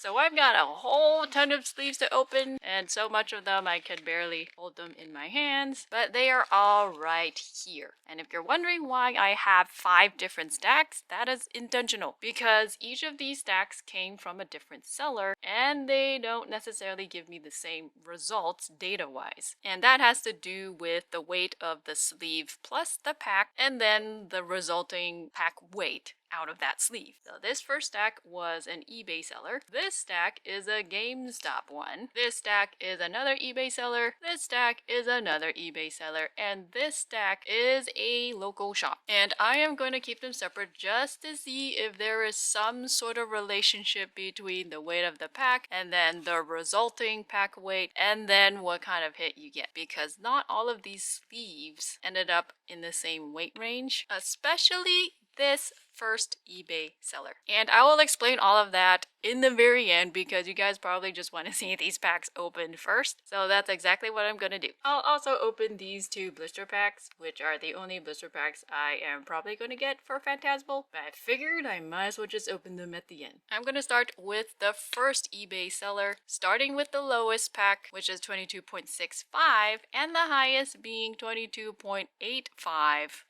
So I've got a whole ton of sleeves to open, and so much of them I can barely hold them in my hands, but they are all right here. And if you're wondering why I have 5 different stacks, that is intentional, because each of these stacks came from a different seller, and they don't necessarily give me the same results data-wise. And that has to do with the weight of the sleeve plus the pack, and then the resulting pack weight out of that sleeve. So this first stack was an eBay seller. This stack is a GameStop one. This stack is another eBay seller. This stack is another eBay seller. And this stack is a local shop. And I am going to keep them separate just to see if there is some sort of relationship between the weight of the pack and then the resulting pack weight and then what kind of hit you get. Because not all of these sleeves ended up in the same weight range, especially this first eBay seller. And I will explain all of that in the very end because you guys probably just want to see these packs opened first. So that's exactly what I'm going to do. I'll also open these 2 blister packs, which are the only blister packs I am probably going to get for Phantasmal. But I figured I might as well just open them at the end. I'm going to start with the first eBay seller, starting with the lowest pack, which is 22.65, and the highest being 22.85.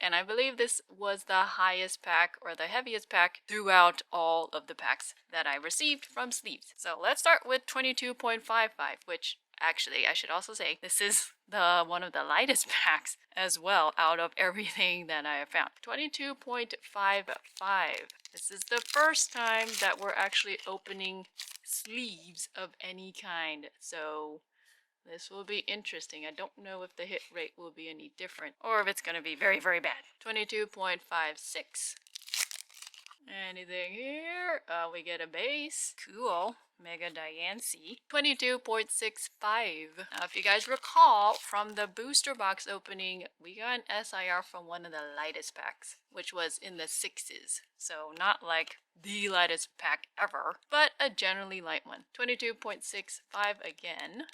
And I believe this was the highest pack or the heaviest pack throughout all of the packs that I received from sleeves. So let's start with 22.55, which actually I should also say this is the one of the lightest packs as well out of everything that I have found. 22.55. This is the first time that we're actually opening sleeves of any kind. So this will be interesting. I don't know if the hit rate will be any different or if it's going to be very, very bad. 22.56. Anything here? We get a base. Cool. Mega Diancie. 22.65. Now, if you guys recall, from the booster box opening, we got an SIR from one of the lightest packs, which was in the 6s. So not like the lightest pack ever, but a generally light one. 22.65 again.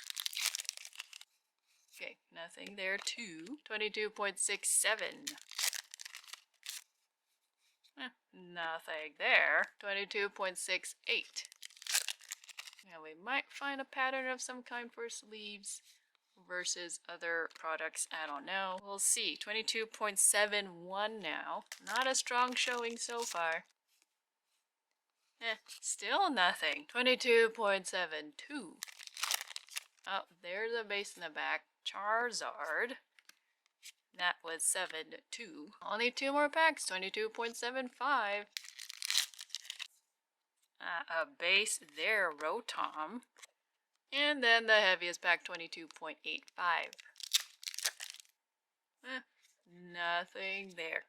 Okay, nothing there too. 22.67. Nothing there. 22.68. Now we might find a pattern of some kind for sleeves versus other products. I don't know. We'll see. 22.71 now. Not a strong showing so far. Still nothing. 22.72. Oh, there's a base in the back. Charizard. That was 7.2. Only 2 more packs. 22.75. A base there, Rotom. And then the heaviest pack, 22.85. Nothing there.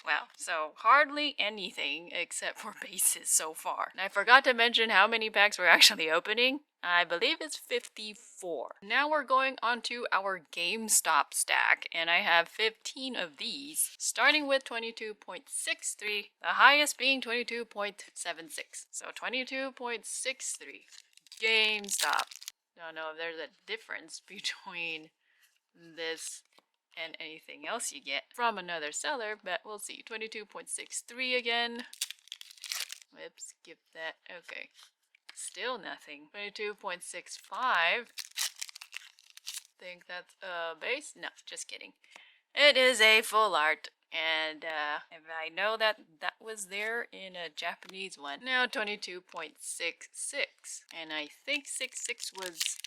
Wow, so hardly anything except for bases so far. And I forgot to mention how many packs we're actually opening. I believe it's 54. Now we're going on to our GameStop stack, and I have 15 of these, starting with 22.63, the highest being 22.76. So 22.63, GameStop. Don't know if there's a difference between this and anything else you get from another seller, but we'll see. 22.63 again. Whoops, skip that. Okay. Still nothing. 22.65. Think that's a base? No, just kidding. It is a full art. And if I know that that was there in a Japanese one. Now 22.66. And I think 66 was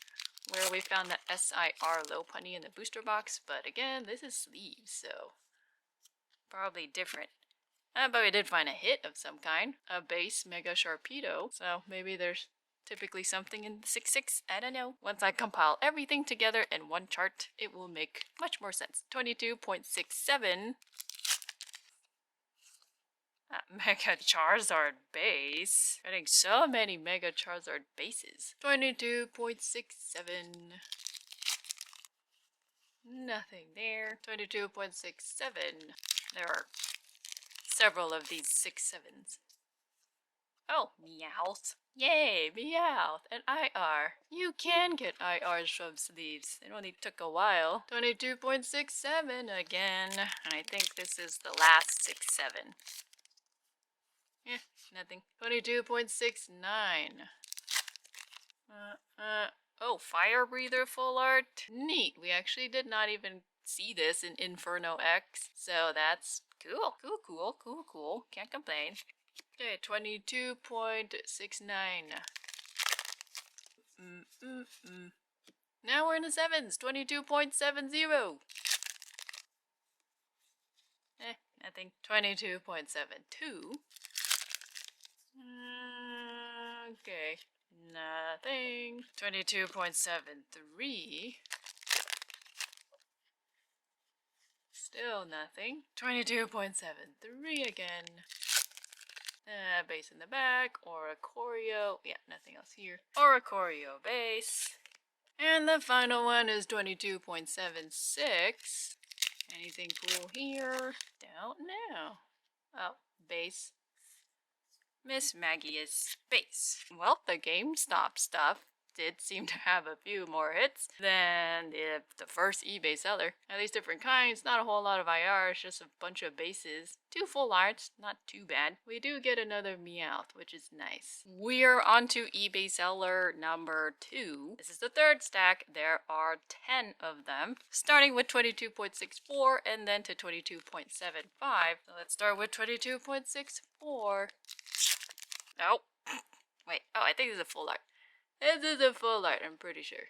where we found the SIR low punny in the booster box, but again, this is sleeves, so probably different. But we did find a hit of some kind, a base Mega Sharpedo, so maybe there's typically something in the 6.6, I don't know. Once I compile everything together in one chart, it will make much more sense. 22.67. Mega Charizard base. Getting so many Mega Charizard bases. 22.67. Nothing there. 22.67. There are several of these 6.7s. Oh, Meowth. Yay, Meowth and IR. You can get IRs from sleeves. It only took a while. 22.67 again. I think this is the last 6.7. Nothing. 22.69. Oh, Fire Breather full art. Neat. We actually did not even see this in Inferno X. So that's cool. Cool. Can't complain. Okay, 22.69. Now we're in the 7s. 22.70. Nothing. 22.72. Okay. Nothing. 22.73. Still nothing. 22.73 again. Base in the back. Oricorio. Yeah, nothing else here. Oricorio base. And the final one is 22.76. Anything cool here? Don't know. Oh, base. Miss Maggie is base. Well, the GameStop stuff did seem to have a few more hits than the first eBay seller. At least different kinds, not a whole lot of IRs, just a bunch of bases. 2 full arts, not too bad. We do get another Meowth, which is nice. We're on to eBay seller number 2. This is the 3rd stack. There are 10 of them, starting with 22.64 and then to 22.75. So let's start with 22.64. Oh, wait. Oh, I think this is a full art. This is a full art, I'm pretty sure.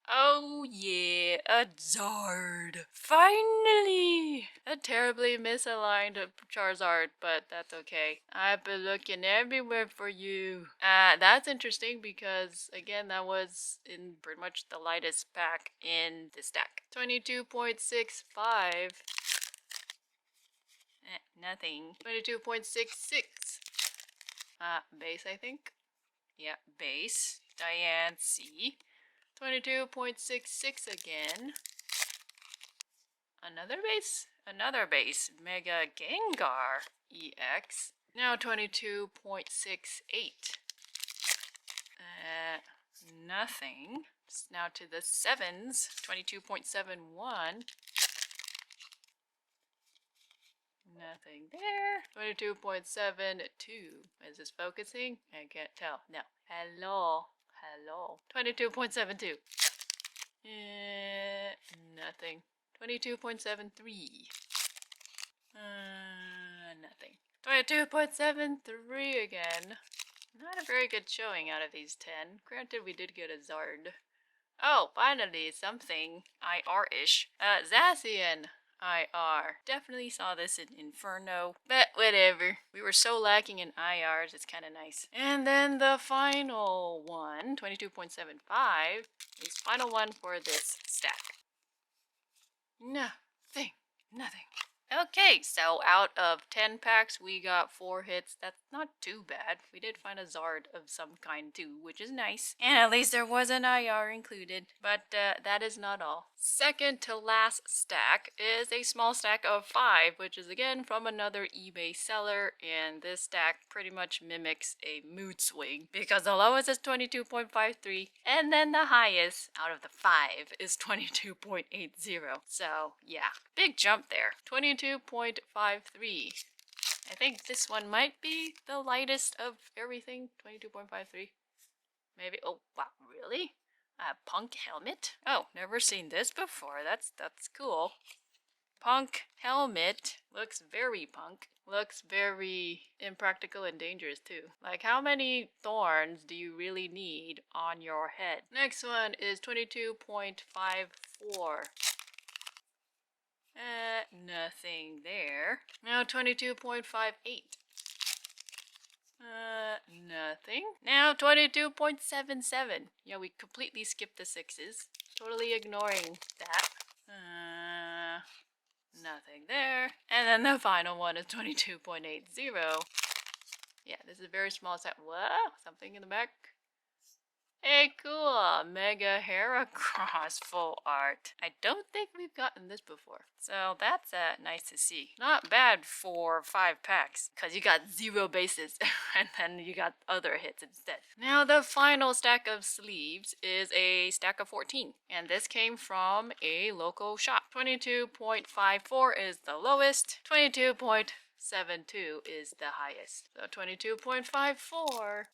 Oh yeah, a Zard. Finally! A terribly misaligned Charizard, but that's okay. I've been looking everywhere for you. That's interesting because, again, that was in pretty much the lightest pack in the stack. 22.65. Nothing. 22.66. Base, I think. Yeah, base. Diane C. 22.66 again. Another base? Another base. Mega Gengar EX. Now 22.68. Nothing. Now to the 7s. 22.71. Nothing there. 22.72. Is this focusing? I can't tell. No. Hello. 22.72. Nothing. 22.73. Nothing. 22.73 again. Not a very good showing out of these 10. Granted, we did get a Zard. Oh, finally, something IR-ish. Zacian. IR. Definitely saw this in Inferno, but whatever. We were so lacking in IRs, it's kind of nice. And then the final one, 22.75, is final one for this stack. Nothing. Okay, so out of 10 packs, we got 4 hits. That's not too bad. We did find a Zard of some kind too, which is nice. And at least there was an IR included. But that is not all. Second to last stack is a small stack of 5, which is again from another eBay seller. And this stack pretty much mimics a mood swing because the lowest is 22.53 and then the highest out of the 5 is 22.80. So yeah, big jump there. 22.53. I think this one might be the lightest of everything. 22.53. Maybe. Oh, wow, really? A punk helmet? Oh, never seen this before. That's cool. Punk helmet. Looks very punk. Looks very impractical and dangerous too. Like, how many thorns do you really need on your head? Next one is 22.54. Nothing there. Now 22.58. Nothing. Now 22.77. Yeah, we completely skipped the 6s. Totally ignoring that. Nothing there. And then the final one is 22.80. Yeah, this is a very small set. Whoa, something in the back. Hey, cool! Mega Heracross full art. I don't think we've gotten this before. So that's nice to see. Not bad for 5 packs, because you got 0 bases, and then you got other hits instead. Now the final stack of sleeves is a stack of 14, and this came from a local shop. 22.54 is the lowest, 22.72 is the highest. So 22.54...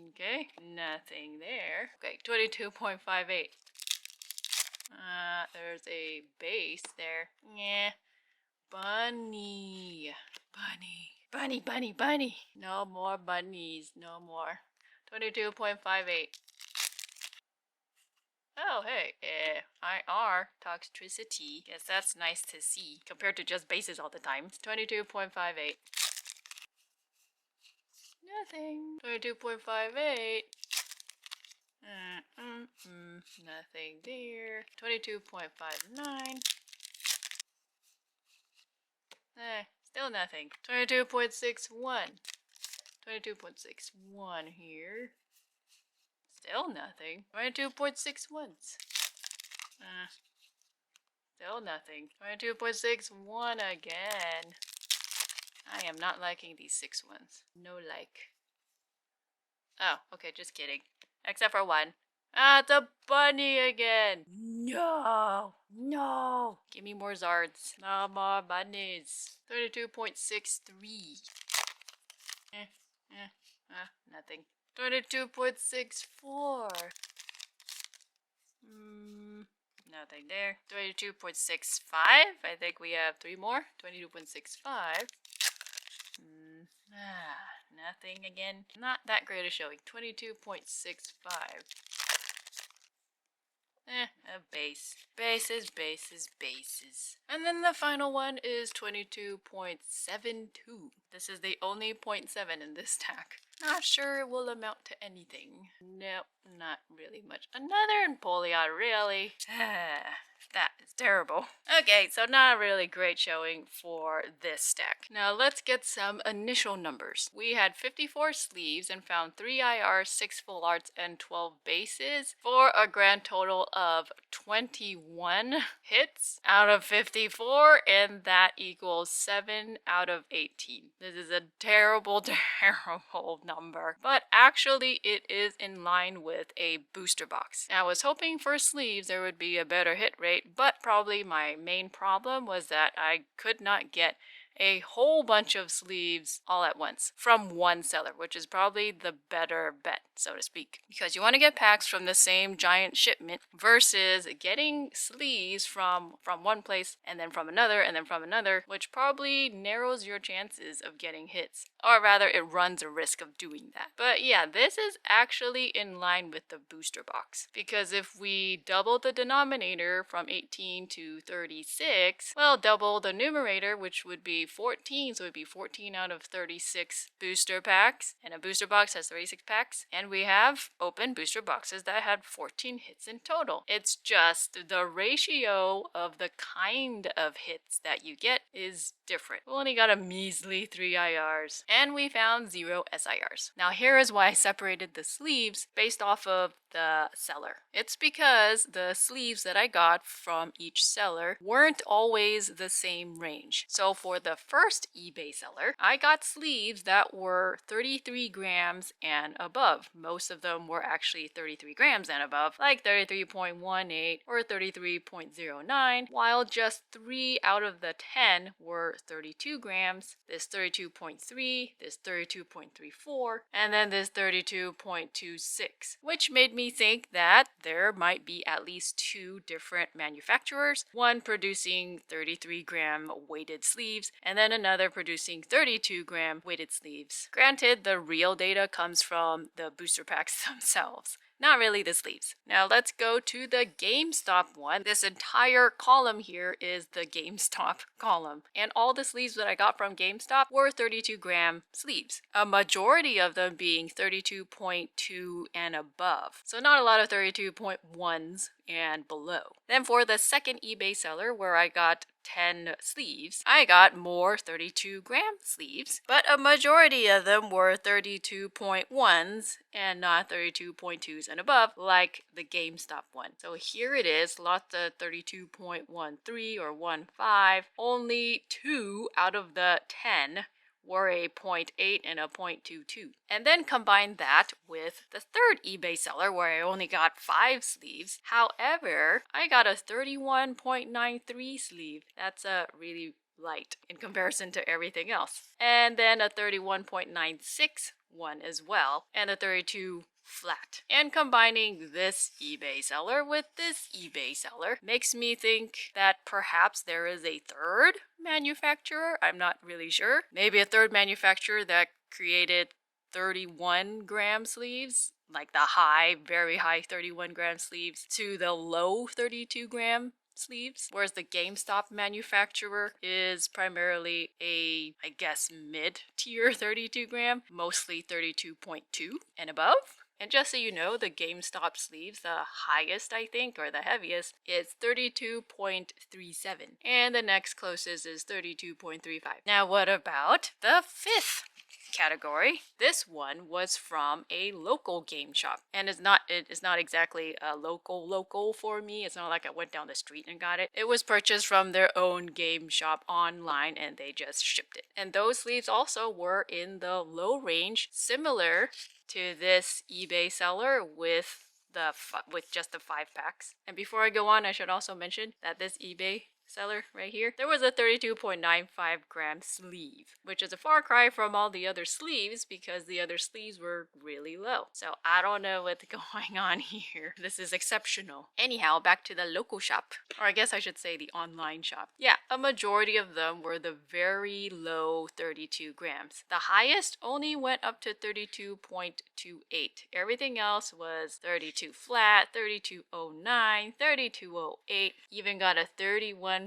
Okay, nothing there. Okay, 22.58. There's a base there. Yeah. Bunny. Bunny. Bunny, bunny, bunny. No more bunnies. No more. 22.58. Oh, hey. IR toxicity. Yes, that's nice to see compared to just bases all the time. 22.58. Nothing. 22.58. Nothing there. 22.59. Still nothing. 22.61. 22.61 here. Still nothing. 22.61. Still nothing. 22.61 again. I am not liking these 6 ones. No like. Oh, okay, just kidding. Except for one. Ah, it's a bunny again. No. No. Give me more Zards. No more bunnies. 32.63. Nothing. 22.64. Nothing there. 22.65. I think we have 3 more. 22.65. Nothing again. Not that great a showing. 22.65. A base. Bases, bases, bases. And then the final one is 22.72. This is the only 0.7 in this stack. Not sure it will amount to anything. Nope, not really much. Another Empoleon, really? That is terrible. Okay, so not a really great showing for this stack. Now let's get some initial numbers. We had 54 sleeves and found 3 IR, 6 full arts, and 12 bases for a grand total of 21 hits out of 54, and that equals 7 out of 18. This is a terrible, terrible number, but actually it is in line with a booster box. I was hoping for sleeves there would be a better hit rate, but probably my main problem was that I could not get a whole bunch of sleeves all at once from one seller, which is probably the better bet, so to speak. Because you want to get packs from the same giant shipment versus getting sleeves from one place and then from another, which probably narrows your chances of getting hits. Or rather, it runs a risk of doing that. But yeah, this is actually in line with the booster box. Because if we double the denominator from 18 to 36, well, double the numerator, which would be 14, so it would be 14 out of 36 booster packs, and a booster box has 36 packs, and we have open booster boxes that had 14 hits in total. It's just the ratio of the kind of hits that you get is different. We only got a measly 3 IRs, and we found 0 SIRs. Now here is why I separated the sleeves based off of the seller. It's because the sleeves that I got from each seller weren't always the same range. So for the first eBay seller, I got sleeves that were 33 grams and above. Most of them were actually 33 grams and above, like 33.18 or 33.09, while just 3 out of the 10 were 32 grams, this 32.3, this 32.34, and then this 32.26, which made me think that there might be at least 2 different manufacturers, one producing 33 gram weighted sleeves and then another producing 32 gram weighted sleeves. Granted, the real data comes from the booster packs themselves, not really the sleeves. Now let's go to the GameStop one. This entire column here is the GameStop column. And all the sleeves that I got from GameStop were 32 gram sleeves. A majority of them being 32.2 and above. So not a lot of 32.1s and below. Then for the second eBay seller where I got 10 sleeves, I got more 32 gram sleeves, but a majority of them were 32.1s and not 32.2s and above like the GameStop one. So here it is, lots of 32.13 or 15. Only 2 out of the 10 were a 0.8 and a 0.22. And then combine that with the third eBay seller where I only got 5 sleeves. However, I got a 31.93 sleeve. That's a really light in comparison to everything else. And then a 31.96 one as well, and the 32 flat. And combining this eBay seller with this eBay seller makes me think that perhaps there is a third manufacturer. I'm not really sure. Maybe a third manufacturer that created 31 gram sleeves, like the high, very high 31 gram sleeves to the low 32 gram sleeves, whereas the GameStop manufacturer is primarily a, I guess, mid-tier 32 gram, mostly 32.2 and above. And just so you know, the GameStop sleeves, the highest, I think, or the heaviest, is 32.37. And the next closest is 32.35. Now, what about the fifth category? This one was from a local game shop, and it is not exactly a local for me. It's not like I went down the street and got it. It was purchased from their own game shop online, and they just shipped it. And those sleeves also were in the low range, similar to this eBay seller with just the 5 packs. And before I go on, I should also mention that this eBay seller right here, there was a 32.95 gram sleeve, which is a far cry from all the other sleeves because the other sleeves were really low. So I don't know what's going on here. This is exceptional. Anyhow, back to the local shop, or I guess I should say the online shop. Yeah, a majority of them were the very low 32 grams. The highest only went up to 32.28. Everything else was 32 flat, 3209, 3208, even got a 31.96.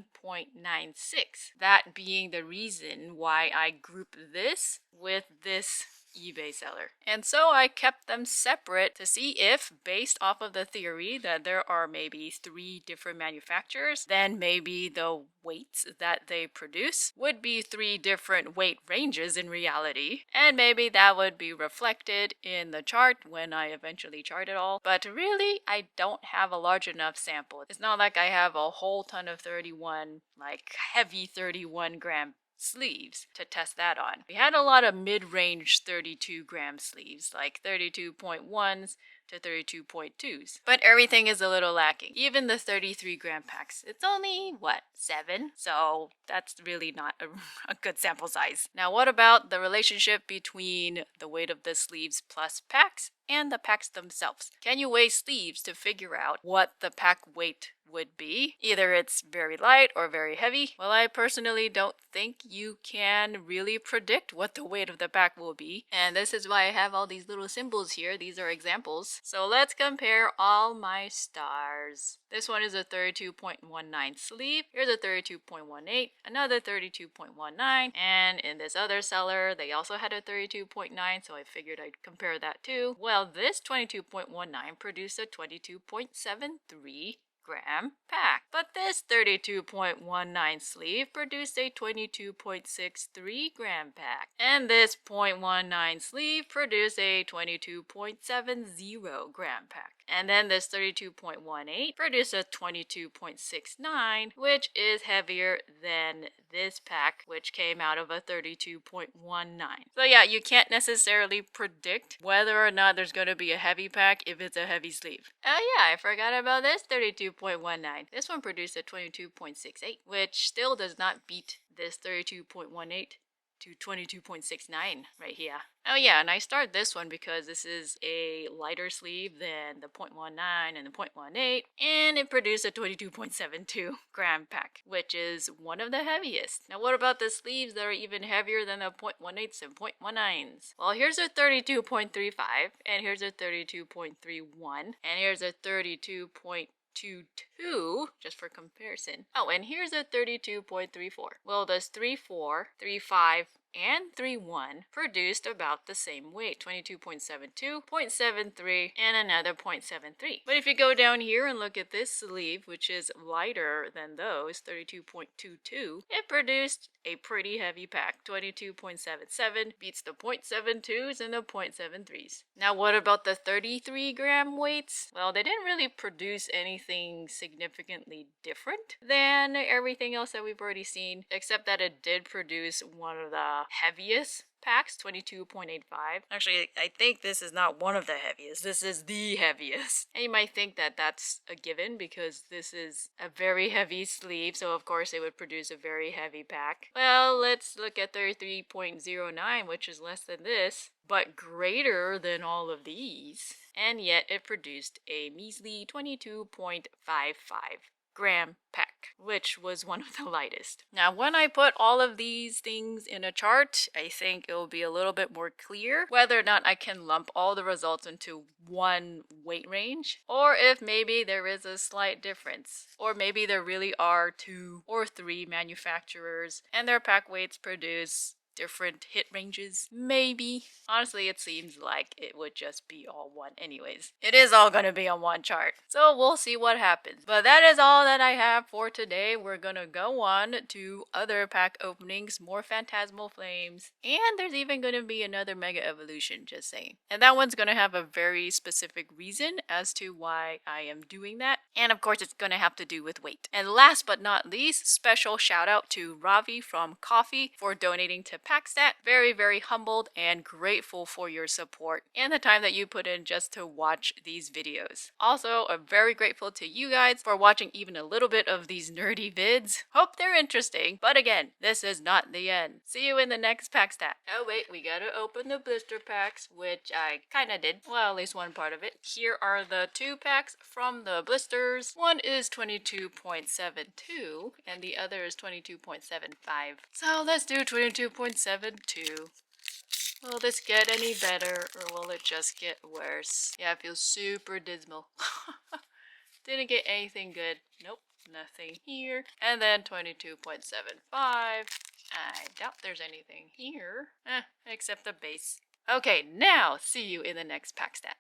That being the reason why I group this with this eBay seller. And so I kept them separate to see if, based off of the theory that there are maybe 3 different manufacturers, then maybe the weights that they produce would be 3 different weight ranges in reality. And maybe that would be reflected in the chart when I eventually chart it all. But really, I don't have a large enough sample. It's not like I have a whole ton of 31, like heavy 31 gram sleeves to test that on. We had a lot of mid-range 32 gram sleeves, like 32.1s to 32.2s. But everything is a little lacking. Even the 33 gram packs. It's only, what, 7? So that's really not a good sample size. Now, what about the relationship between the weight of the sleeves plus packs and the packs themselves? Can you weigh sleeves to figure out what the pack weight would be? Either it's very light or very heavy. Well, I personally don't think you can really predict what the weight of the pack will be. And this is why I have all these little symbols here. These are examples. So let's compare all my stars. This one is a 32.19 sleeve. Here's a 32.18, another 32.19, and in this other seller, they also had a 32.9, so I figured I'd compare that too. Well, this 22.19 produced a 22.73 gram pack. But this 32.19 sleeve produced a 22.63 gram pack. And this 0.19 sleeve produced a 22.70 gram pack. And then this 32.18 produced a 22.69, which is heavier than this pack, which came out of a 32.19. So yeah, you can't necessarily predict whether or not there's going to be a heavy pack if it's a heavy sleeve. Oh yeah, I forgot about this 32.19. This one produced a 22.68, which still does not beat this 32.18 to 22.69 right here. Oh yeah, and I start this one because this is a lighter sleeve than the 0.19 and the 0.18, and it produced a 22.72 gram pack, which is one of the heaviest. Now what about the sleeves that are even heavier than the 0.18s and 0.19s? Well, here's a 32.35, and here's a 32.31, and here's a 32.22, just for comparison. Oh, and here's a 32.34. Well, does 34, 35, and 3.1 produced about the same weight, 22.72, 0.73, and another 0.73. But if you go down here and look at this sleeve, which is lighter than those, 32.22, it produced a pretty heavy pack, 22.77, beats the 0.72s and the 0.73s. Now what about the 33 gram weights? Well, they didn't really produce anything significantly different than everything else that we've already seen, except that it did produce one of the heaviest packs, 22.85. Actually, I think this is not one of the heaviest. This is the heaviest. And you might think that that's a given because this is a very heavy sleeve, so of course it would produce a very heavy pack. Well, let's look at 33.09, which is less than this, but greater than all of these. And yet it produced a measly 22.55 gram pack, which was one of the lightest. Now, when I put all of these things in a chart, I think it will be a little bit more clear whether or not I can lump all the results into one weight range, or if maybe there is a slight difference, or maybe there really are 2 or 3 manufacturers and their pack weights produce different hit ranges. Maybe. Honestly, it seems like it would just be all one anyways. It is all gonna be on one chart. So we'll see what happens. But that is all that I have for today. We're gonna go on to other pack openings, more Phantasmal Flames, and there's even gonna be another Mega Evolution, just saying. And that one's gonna have a very specific reason as to why I am doing that. And of course, it's gonna have to do with weight. And last but not least, special shout out to Ravi from Kofi for donating to PackStat. Very, very humbled and grateful for your support and the time that you put in just to watch these videos. Also, I'm very grateful to you guys for watching even a little bit of these nerdy vids. Hope they're interesting, but again, this is not the end. See you in the next PackStat. Oh wait, we gotta open the blister packs, which I kinda did. Well, at least one part of it. Here are the 2 packs from the blisters. One is 22.72 and the other is 22.75. So let's do 22.72. Will this get any better or will it just get worse? Yeah, it feels super dismal. Didn't get anything good. Nope, nothing here. And then 22.75. I doubt there's anything here. Except the base. Okay, now see you in the next PackStat.